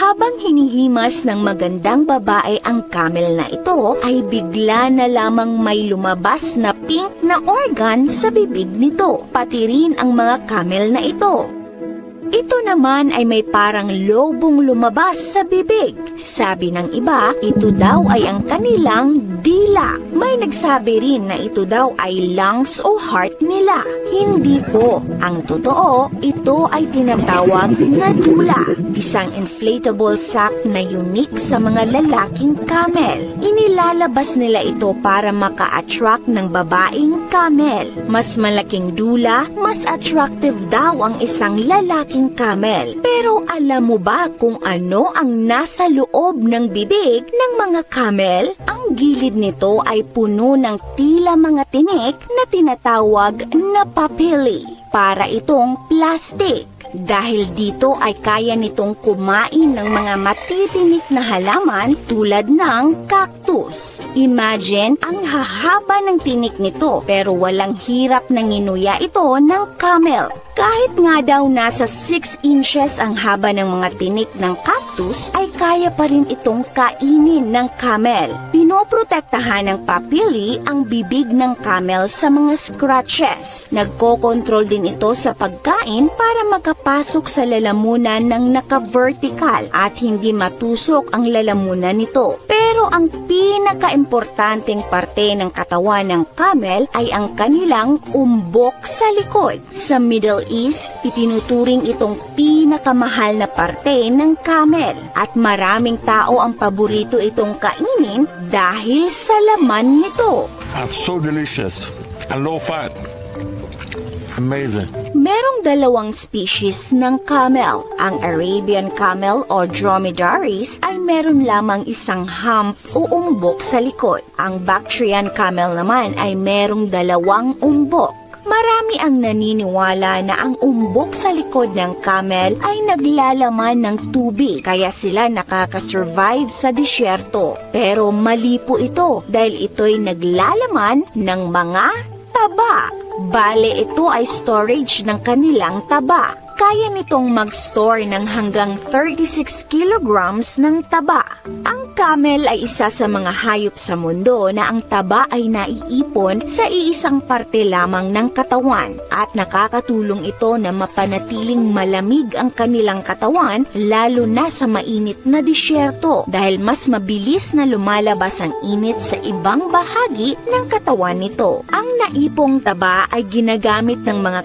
Habang hinihimas ng magandang babae ang camel na ito, ay bigla na lamang may lumabas na pink na organ sa bibig nito, pati rin ang mga camel na ito. Ito naman ay may parang lobong lumabas sa bibig. Sabi ng iba, ito daw ay ang kanilang dila. May nagsabi rin na ito daw ay lungs o heart nila. Hindi po. Ang totoo, ito ay tinatawag na dula. Isang inflatable sack na unique sa mga lalaking camel. Inilalabas nila ito para maka-attract ng babaeng camel. Mas malaking dula, mas attractive daw ang isang lalaking camel. Pero alam mo ba kung ano ang nasa loob ng bibig ng mga camel? Ang gilid nito ay puno ng tila mga tinik na tinatawag na papilli. Para itong plastic. Dahil dito ay kaya nitong kumain ng mga matitinik na halaman tulad ng cactus. Imagine ang hahaba ng tinik nito pero walang hirap na nginuya ito ng camel. Kahit nga daw nasa 6 inches ang haba ng mga tinik ng cactus ay kaya pa rin itong kainin ng camel. Pinoprotektahan ng papilli ang bibig ng camel sa mga scratches. Nagkokontrol din ito sa pagkain para makapasok sa lalamunan ng naka-vertical at hindi matusok ang lalamunan nito. Pero ang pinaka-importanteng parte ng katawan ng camel ay ang kanilang umbok sa likod. Sa Middle East, itinuturing itong pinakamahal na parte ng camel at maraming tao ang paborito itong kainin dahil sa laman nito. So delicious and low fat. Amazing. Merong dalawang species ng camel. Ang Arabian camel o dromedaries ay meron lamang isang hump o umbok sa likod. Ang Bactrian camel naman ay merong dalawang umbok. Marami ang naniniwala na ang umbok sa likod ng camel ay naglalaman ng tubig kaya sila nakakasurvive sa disyerto. Pero mali po ito dahil ito'y naglalaman ng mga taba. Bale, ito ay storage ng kanilang taba. Kaya nitong mag-store ng hanggang 36 kilograms ng taba. Ang camel ay isa sa mga hayop sa mundo na ang taba ay naiipon sa iisang parte lamang ng katawan at nakakatulong ito na mapanatiling malamig ang kanilang katawan lalo na sa mainit na disyerto dahil mas mabilis na lumalabas ang init sa ibang bahagi ng katawan nito. Ang naipong taba ay ginagamit ng mga